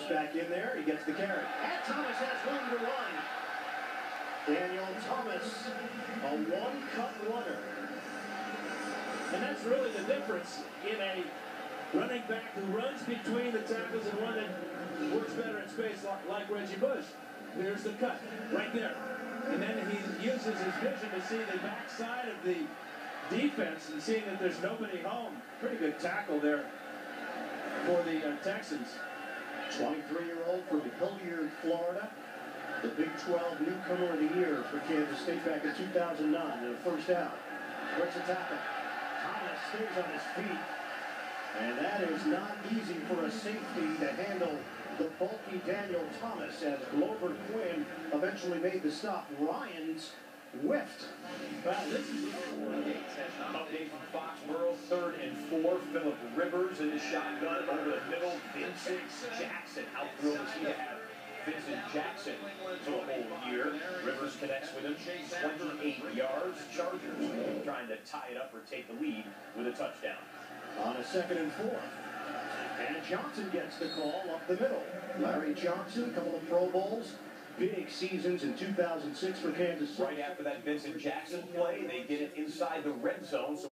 back in there. He gets the carry. And Thomas has room to run. Daniel Thomas, a one-cut runner. And that's really the difference in a running back who runs between the tackles and one that works better in space like Reggie Bush. Here's the cut, right there. And then he uses his vision to see the backside of the defense and seeing that there's nobody home. Pretty good tackle there for the Texans. 23-year-old from Hilliard, Florida. The Big 12 newcomer of the year for Kansas State back in 2009 in the first out. Breaks a tackle. Thomas stays on his feet. And that is not easy for a safety to handle the bulky Daniel Thomas as Glover Quinn eventually made the stop. Ryans whiffed. Well, this is an update from Foxborough. 3rd and 4. Phillip Rivers in the shotgun over the middle. Vincent Jackson. How thrilled is he to have Vincent Jackson for the whole year? Rivers connects with him. 28 yards. Chargers trying to tie it up or take the lead with a touchdown. On a 2nd and 4. And Johnson gets the call up the middle. Larry Johnson, a couple of Pro Bowls. Big seasons in 2006 for Kansas City. Right after that Vincent Jackson play, they get it inside the red zone. So